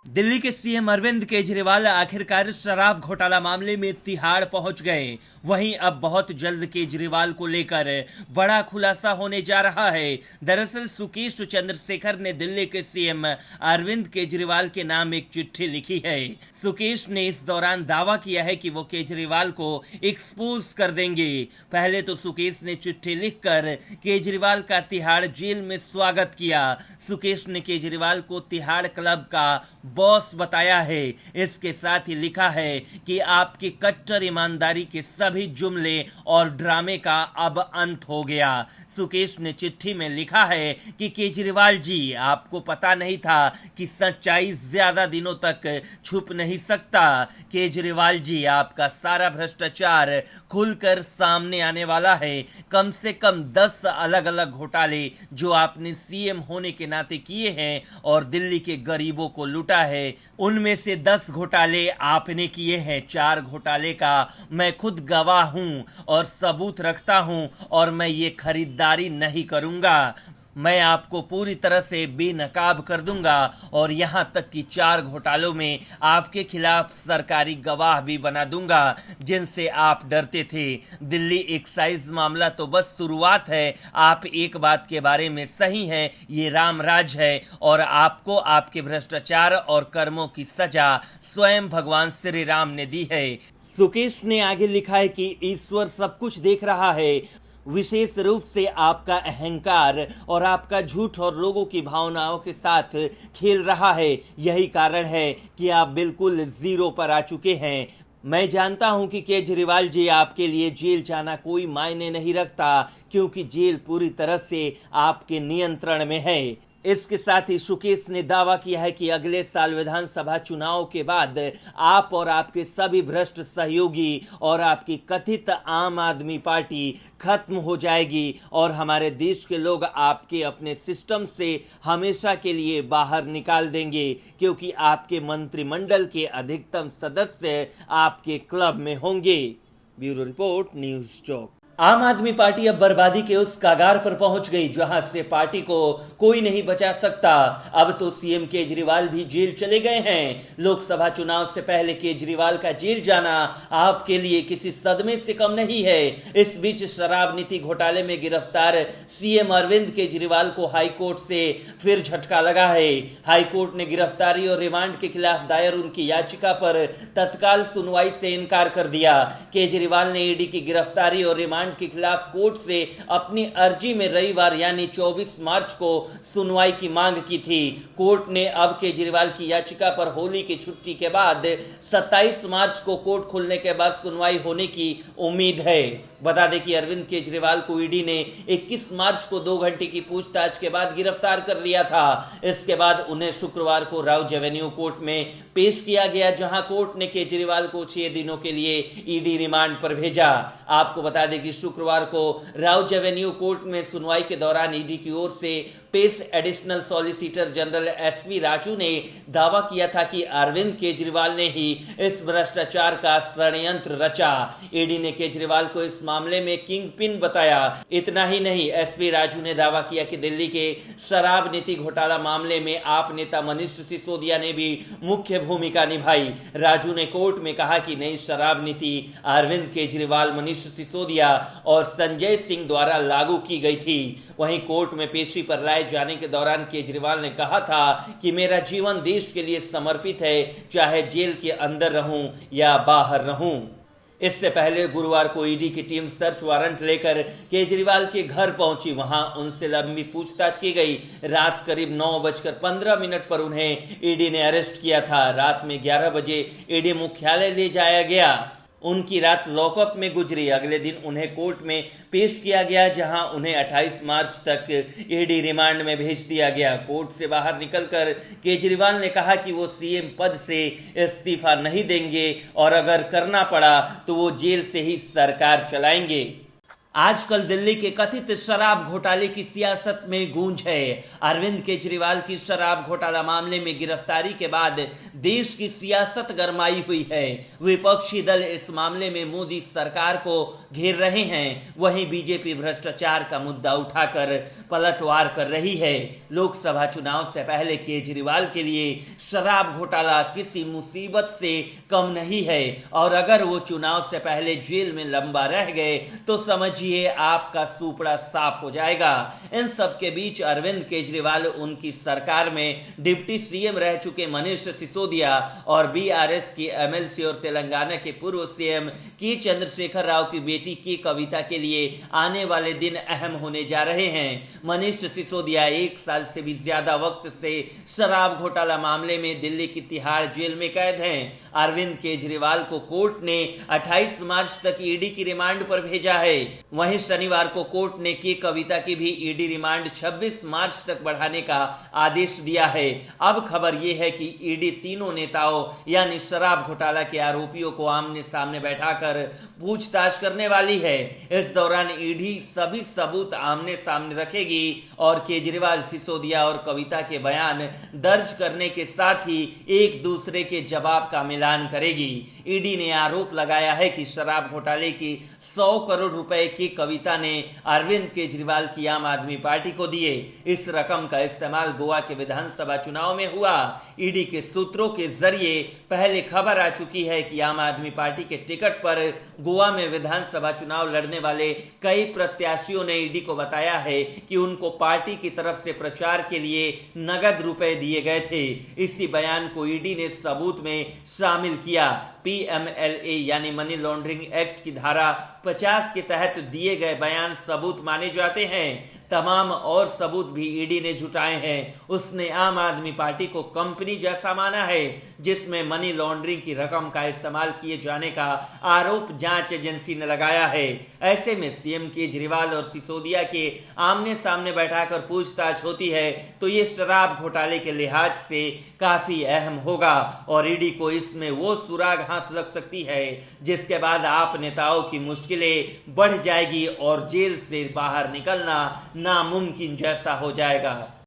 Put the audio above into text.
दिल्ली के सीएम अरविंद केजरीवाल आखिरकार शराब घोटाला मामले में तिहाड़ पहुंच गए। वहीं अब बहुत जल्द केजरीवाल को लेकर बड़ा खुलासा होने जा रहा है। दरअसल सुकेश चंद्रशेखर ने दिल्ली के सीएम अरविंद केजरीवाल के नाम एक चिट्ठी लिखी है। सुकेश ने इस दौरान दावा किया है कि वो केजरीवाल को एक्सपोज कर देंगे। पहले तो सुकेश ने चिट्ठी लिखकर केजरीवाल का तिहाड़ जेल में स्वागत किया। सुकेश ने केजरीवाल को तिहाड़ क्लब का बॉस बताया है। इसके साथ ही लिखा है कि आपकी कट्टर ईमानदारी के सभी जुमले और ड्रामे का अब अंत हो गया। सुकेश ने चिट्ठी में लिखा है कि केजरीवाल जी, आपको पता नहीं था कि सच्चाई ज्यादा दिनों तक छुप नहीं सकता। केजरीवाल जी, आपका सारा भ्रष्टाचार खुलकर सामने आने वाला है। कम से कम 10 अलग अलग घोटाले जो आपने सीएम होने के नाते किए हैं और दिल्ली के गरीबों को लूटा है, उनमें से 10 घोटाले आपने किए हैं। 4 घोटाले का मैं खुद गवाह हूं और सबूत रखता हूं और मैं ये खरीदारी नहीं करूंगा। मैं आपको पूरी तरह से बेनकाब कर दूंगा और यहां तक कि 4 घोटालों में आपके खिलाफ सरकारी गवाह भी बना दूंगा जिनसे आप डरते थे। दिल्ली एक्साइज मामला तो बस शुरुआत है। आप एक बात के बारे में सही हैं, ये राम राज है और आपको आपके भ्रष्टाचार और कर्मों की सजा स्वयं भगवान श्री राम ने दी है। सुकेश ने आगे लिखा है कि ईश्वर सब कुछ देख रहा है, विशेष रूप से आपका अहंकार और आपका झूठ और लोगों की भावनाओं के साथ खेल रहा है। यही कारण है कि आप बिल्कुल जीरो पर आ चुके हैं। मैं जानता हूं कि केजरीवाल जी, आपके लिए जेल जाना कोई मायने नहीं रखता क्योंकि जेल पूरी तरह से आपके नियंत्रण में है। इसके साथ ही सुकेश ने दावा किया है कि अगले साल विधानसभा चुनाव के बाद आप और आपके सभी भ्रष्ट सहयोगी और आपकी कथित आम आदमी पार्टी खत्म हो जाएगी और हमारे देश के लोग आपके अपने सिस्टम से हमेशा के लिए बाहर निकाल देंगे क्योंकि आपके मंत्रिमंडल के अधिकतम सदस्य आपके क्लब में होंगे। ब्यूरो रिपोर्ट, न्यूज़ चौक। आम आदमी पार्टी अब बर्बादी के उस कगार पर पहुंच गई जहां से पार्टी को कोई नहीं बचा सकता। अब तो सीएम केजरीवाल भी जेल चले गए हैं। लोकसभा चुनाव से पहले केजरीवाल का जेल जाना आपके लिए किसी सदमे से कम नहीं है। इस बीच शराब नीति घोटाले में गिरफ्तार सीएम अरविंद केजरीवाल को हाईकोर्ट से फिर झटका लगा है। हाईकोर्ट ने गिरफ्तारी और रिमांड के खिलाफ दायर उनकी याचिका पर तत्काल सुनवाई से इनकार कर दिया। केजरीवाल ने ईडी की गिरफ्तारी और रिमांड के खिलाफ कोर्ट से अपनी अर्जी में रविवार यानी 24 मार्च को सुनवाई की मांग की थी। कोर्ट ने अब केजरीवाल की याचिका पर होली की छुट्टी के बाद 27 मार्च को कोर्ट खुलने के बाद सुनवाई होने की उम्मीद है। बता दें कि अरविंद केजरीवाल को ईडी ने 21 मार्च को 2 घंटे की पूछताछ के बाद गिरफ्तार कर लिया था। इसके बाद उन्हें शुक्रवार को राउज एवेन्यू कोर्ट में पेश किया गया जहां कोर्ट ने केजरीवाल को 6 दिनों के लिए ईडी रिमांड पर भेजा। आपको बता दें कि शुक्रवार को राउज एवेन्यू कोर्ट में सुनवाई के दौरान ईडी की ओर से पेश additional solicitor general SV Raju ने दावा किया था कि अरविंद केजरीवाल ने ही इस भ्रष्टाचार का षड्यंत्र रचा। ईडी ने केजरीवाल को इस मामले में किंग पिन बताया। इतना ही नहीं, एसवी राजू ने दावा किया कि दिल्ली के शराब नीति घोटाला मामले में आप नेता मनीष सिसोदिया ने भी मुख्य भूमिका निभाई। राजू ने कोर्ट में कहा कि नई शराब नीति अरविंद केजरीवाल, मनीष सिसोदिया और संजय सिंह द्वारा लागू की गई थी। वहीं कोर्ट में पेशी पर राय जाने के दौरान केजरीवाल ने कहा था कि मेरा जीवन देश के लिए समर्पित है, चाहे जेल के अंदर रहूं या बाहर रहूं। इससे पहले गुरुवार को ईडी की टीम सर्च वारंट लेकर केजरीवाल के घर पहुंची। वहां उनसे लंबी पूछताछ की गई। रात करीब 9:15 पर उन्हें ईडी ने अरेस्ट किया था। रात में 11 बजे ईडी मुख्यालय ले जाया गया। उनकी रात लॉकअप में गुजरी। अगले दिन उन्हें कोर्ट में पेश किया गया जहां उन्हें 28 मार्च तक ईडी रिमांड में भेज दिया गया। कोर्ट से बाहर निकलकर केजरीवाल ने कहा कि वो सीएम पद से इस्तीफा नहीं देंगे और अगर करना पड़ा तो वो जेल से ही सरकार चलाएंगे। आजकल दिल्ली के कथित शराब घोटाले की सियासत में गूंज है। अरविंद केजरीवाल की शराब घोटाला मामले में गिरफ्तारी के बाद देश की सियासत गरमाई हुई है। विपक्षी दल इस मामले में मोदी सरकार को घेर रहे हैं, वहीं बीजेपी भ्रष्टाचार का मुद्दा उठाकर पलटवार कर रही है। लोकसभा चुनाव से पहले केजरीवाल के लिए शराब घोटाला किसी मुसीबत से कम नहीं है, और अगर वो चुनाव से पहले जेल में लंबा रह गए तो समझिए आपका सुपड़ा साफ हो जाएगा। इन सब के बीच अरविंद केजरीवाल उनकी सरकार में डिप्टी सीएम रह चुके मनीष सिसोदिया और बीआरएस की एमएलसी और तेलंगाना के पूर्व सीएम के चंद्रशेखर राव की बेटी के कविता के लिए आने वाले दिन अहम होने जा रहे हैं। मनीष सिसोदिया 1 साल से भी ज्यादा वक्त से शराब घोटाला मामले में दिल्ली की तिहाड़ जेल में कैद हैं। अरविंद केजरीवाल को कोर्ट ने 28 मार्च तक ईडी की रिमांड पर भेजा है। वहीं शनिवार को कोर्ट ने के कविता की भी ईडी रिमांड 26 मार्च तक बढ़ाने का आदेश दिया है। अब खबर यह है कि ईडी तीनों नेताओं यानी शराब घोटाला के आरोपियों को आमने सामने बैठाकर पूछताछ करने वाली है। इस दौरान ईडी सभी सबूत आमने सामने रखेगी और केजरीवाल, सिसोदिया और कविता के बयान दर्ज करने के साथ ही एक दूसरे के जवाब का मिलान करेगी। ईडी ने आरोप लगाया है कि शराब घोटाले की 100 करोड़ रुपए की कविता ने अरविंद केजरीवाल की आम आदमी पार्टी को दिए। इस रकम का इस्तेमाल गोवा के विधानसभा चुनाव में हुआ। ईडी के सूत्रों के जरिए पहले खबर आ चुकी है कि आम आदमी पार्टी के टिकट पर गोवा में विधानसभा चुनाव लड़ने वाले कई प्रत्याशियों ने ईडी को बताया है कि उनको पार्टी की तरफ से प्रचार के लिए नगद रुपए दिए गए थे। इसी बयान को ईडी ने सबूत में शामिल किया। पीएमएलए यानी मनी लॉन्ड्रिंग एक्ट की धारा 50 के तहत दिए गए बयान सबूत माने जाते हैं। तमाम और सबूत भी ईडी ने जुटाए हैं। उसने आम आदमी पार्टी को कंपनी जैसा माना है जिसमें मनी लॉन्ड्रिंग की रकम का इस्तेमाल किए जाने का आरोप जांच एजेंसी ने लगाया है। ऐसे में सीएम केजरीवाल और सिसोदिया के आमने सामने बैठाकर पूछताछ होती है तो ये शराब घोटाले के लिहाज से काफी अहम होगा और ईडी को इसमें वो सुराग हाथ लग सकती है जिसके बाद आप नेताओं की मुश्किलें बढ़ जाएगी और जेल से बाहर निकलना नामुमकिन जैसा हो जाएगा।